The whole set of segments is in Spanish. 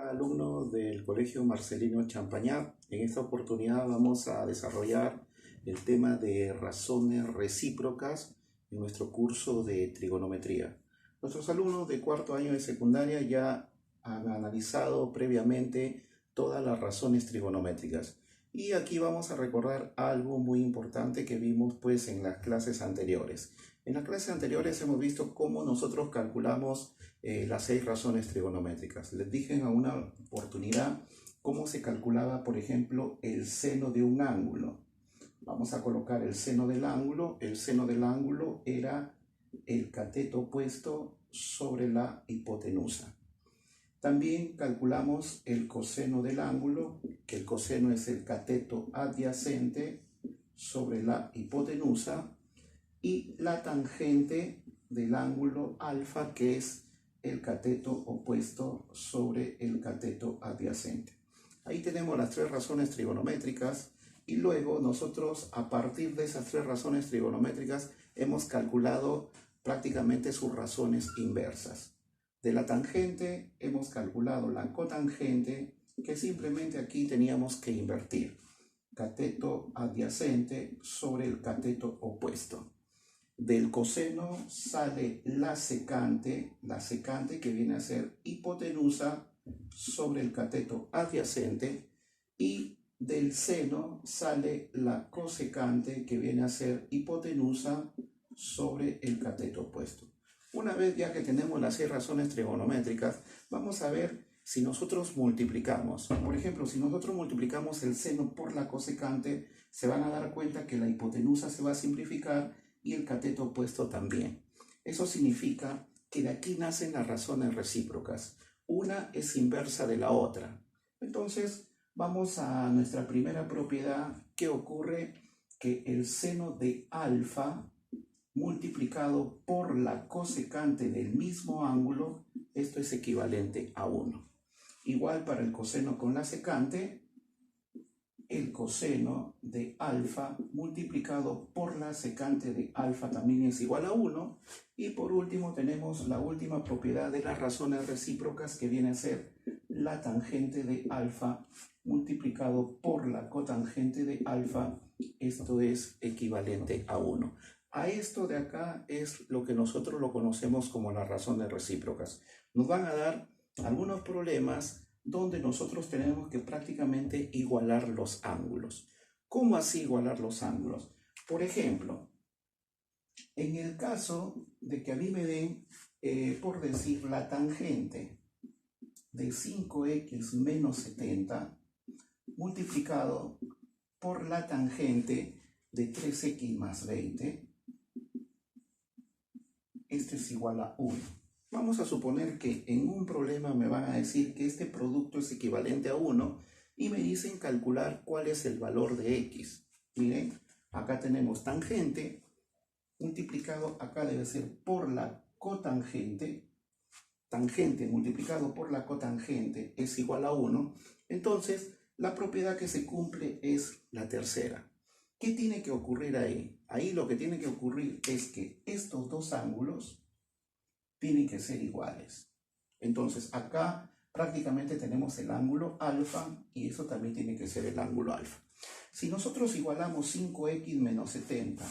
Alumnos del Colegio Marcelino Champañat. En esta oportunidad vamos a desarrollar el tema de razones recíprocas en nuestro curso de trigonometría. Nuestros alumnos de cuarto año de secundaria ya han analizado previamente todas las razones trigonométricas. Y aquí vamos a recordar algo muy importante que vimos pues en las clases anteriores. En las clases anteriores hemos visto cómo nosotros calculamos las 6 razones trigonométricas. Les dije en una oportunidad cómo se calculaba, por ejemplo, el seno de un ángulo. Vamos a colocar el seno del ángulo. El seno del ángulo era el cateto opuesto sobre la hipotenusa. También calculamos el coseno del ángulo, que el coseno es el cateto adyacente sobre la hipotenusa, y la tangente del ángulo alfa, que es el cateto opuesto sobre el cateto adyacente. Ahí tenemos las 3 razones trigonométricas y luego nosotros a partir de esas 3 razones trigonométricas hemos calculado prácticamente sus razones inversas. De la tangente hemos calculado la cotangente, que simplemente aquí teníamos que invertir. Cateto adyacente sobre el cateto opuesto. Del coseno sale la secante que viene a ser hipotenusa sobre el cateto adyacente, y del seno sale la cosecante que viene a ser hipotenusa sobre el cateto opuesto. Una vez ya que tenemos las 6 razones trigonométricas, vamos a ver si nosotros multiplicamos. Por ejemplo, si nosotros multiplicamos el seno por la cosecante, se van a dar cuenta que la hipotenusa se va a simplificar y el cateto opuesto también. Eso significa que de aquí nacen las razones recíprocas. Una es inversa de la otra. Entonces, vamos a nuestra primera propiedad. ¿Qué ocurre? Que el seno de alfa multiplicado por la cosecante del mismo ángulo, esto es equivalente a 1. Igual para el coseno con la secante, el coseno de alfa multiplicado por la secante de alfa también es igual a 1. Y por último tenemos la última propiedad de las razones recíprocas, que viene a ser la tangente de alfa multiplicado por la cotangente de alfa, esto es equivalente a 1. A esto de acá es lo que nosotros lo conocemos como las razones recíprocas. Nos van a dar algunos problemas donde nosotros tenemos que prácticamente igualar los ángulos. ¿Cómo así igualar los ángulos? Por ejemplo, en el caso de que a mí me den, por decir, la tangente de 5x menos 70 multiplicado por la tangente de 3x más 20, esto es igual a 1. Vamos a suponer que en un problema me van a decir que este producto es equivalente a 1 y me dicen calcular cuál es el valor de x. Miren, acá tenemos tangente multiplicado, acá debe ser por la cotangente. Tangente multiplicado por la cotangente es igual a 1. Entonces, la propiedad que se cumple es la tercera. ¿Qué tiene que ocurrir ahí? Ahí lo que tiene que ocurrir es que estos dos ángulos tienen que ser iguales. Entonces acá prácticamente tenemos el ángulo alfa y eso también tiene que ser el ángulo alfa. Si nosotros igualamos 5x menos 70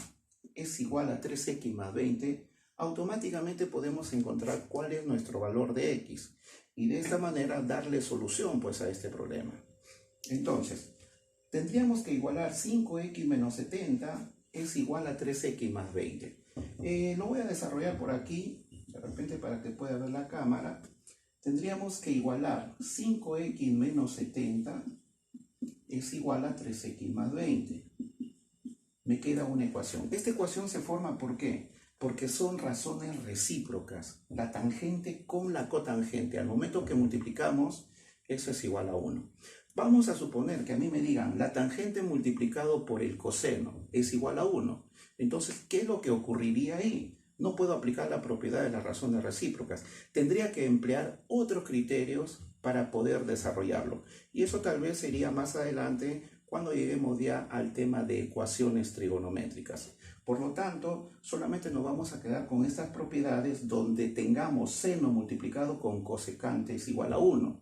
es igual a 3x más 20, automáticamente podemos encontrar cuál es nuestro valor de x y de esta manera darle solución pues a este problema. Entonces, tendríamos que igualar 5x menos 70 es igual a 3x más 20. Lo voy a desarrollar por aquí, de repente para que pueda ver la cámara. Tendríamos que igualar 5x menos 70 es igual a 3x más 20. Me queda una ecuación. Esta ecuación se forma ¿por qué? Porque son razones recíprocas. La tangente con la cotangente. Al momento que multiplicamos, eso es igual a 1. Vamos a suponer que a mí me digan la tangente multiplicado por el coseno es igual a 1. Entonces, ¿qué es lo que ocurriría ahí? No puedo aplicar la propiedad de las razones recíprocas. Tendría que emplear otros criterios para poder desarrollarlo. Y eso tal vez sería más adelante cuando lleguemos ya al tema de ecuaciones trigonométricas. Por lo tanto, solamente nos vamos a quedar con estas propiedades donde tengamos seno multiplicado con cosecante es igual a 1.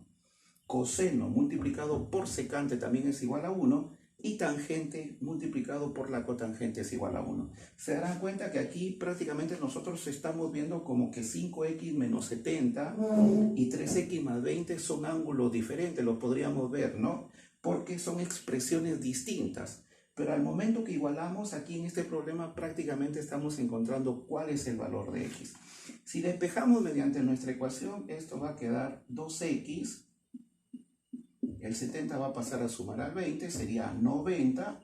coseno multiplicado por secante también es igual a 1, y tangente multiplicado por la cotangente es igual a 1. Se darán cuenta que aquí prácticamente nosotros estamos viendo como que 5x menos 70 y 3x más 20 son ángulos diferentes, lo podríamos ver, ¿no? Porque son expresiones distintas. Pero al momento que igualamos aquí en este problema prácticamente estamos encontrando cuál es el valor de x. Si despejamos mediante nuestra ecuación, esto va a quedar 2x. El 70 va a pasar a sumar al 20, sería 90.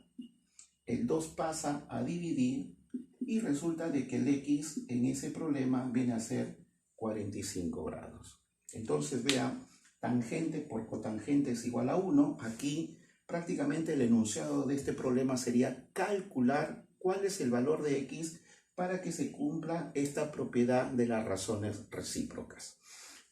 El 2 pasa a dividir y resulta de que el x en ese problema viene a ser 45 grados. Entonces vean, tangente por cotangente es igual a 1. Aquí prácticamente el enunciado de este problema sería calcular cuál es el valor de x para que se cumpla esta propiedad de las razones recíprocas.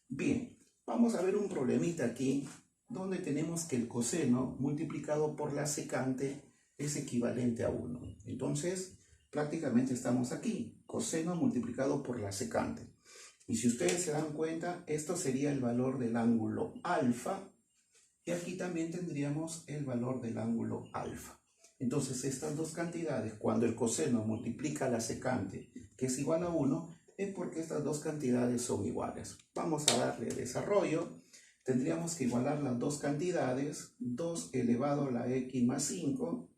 Bien, vamos a ver un problemita aquí donde tenemos que el coseno multiplicado por la secante es equivalente a 1. Entonces, prácticamente estamos aquí, coseno multiplicado por la secante. Y si ustedes se dan cuenta, esto sería el valor del ángulo alfa, y aquí también tendríamos el valor del ángulo alfa. Entonces, estas dos cantidades, cuando el coseno multiplica la secante, que es igual a 1, es porque estas dos cantidades son iguales. Vamos a darle desarrollo. Tendríamos que igualar las dos cantidades, 2 elevado a la x más 5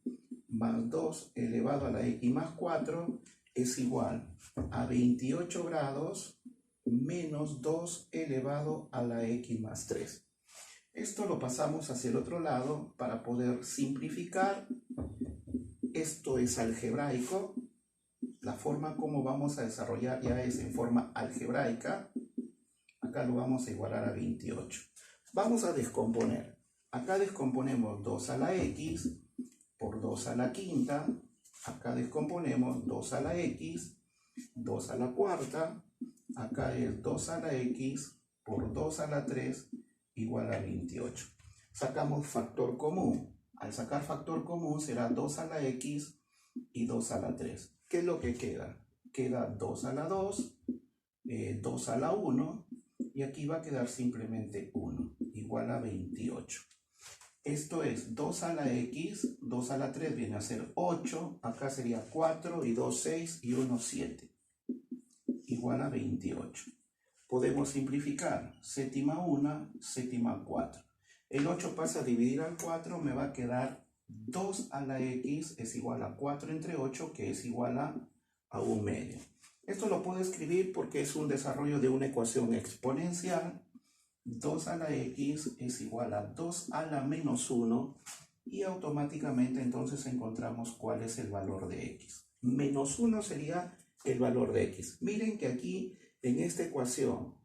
más 2 elevado a la x más 4 es igual a 28 grados menos 2 elevado a la x más 3. Esto lo pasamos hacia el otro lado para poder simplificar. Esto es algebraico. La forma como vamos a desarrollar ya es en forma algebraica. Acá lo vamos a igualar a 28. Vamos a descomponer. Acá descomponemos 2 a la x por 2 a la quinta. Acá descomponemos 2 a la x, 2 a la cuarta. Acá es 2 a la x por 2 a la 3 igual a 28. Sacamos factor común. Al sacar factor común será 2 a la x y 2 a la 3. ¿Qué es lo que queda? Queda 2 a la 2, 2 a la 1. Y aquí va a quedar simplemente 1, igual a 28. Esto es 2 a la x, 2 a la 3 viene a ser 8, acá sería 4 y 2, 6 y 1, 7, igual a 28. Podemos simplificar, séptima 1, séptima 4. El 8 pasa a dividir al 4, me va a quedar 2 a la x es igual a 4 entre 8, que es igual a 1 medio. Esto lo puedo escribir porque es un desarrollo de una ecuación exponencial. 2 a la x es igual a 2 a la menos 1 y automáticamente entonces encontramos cuál es el valor de x. Menos 1 sería el valor de x. Miren que aquí en esta ecuación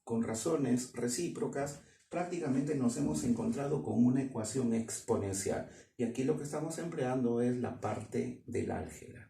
con razones recíprocas prácticamente nos hemos encontrado con una ecuación exponencial y aquí lo que estamos empleando es la parte del álgebra.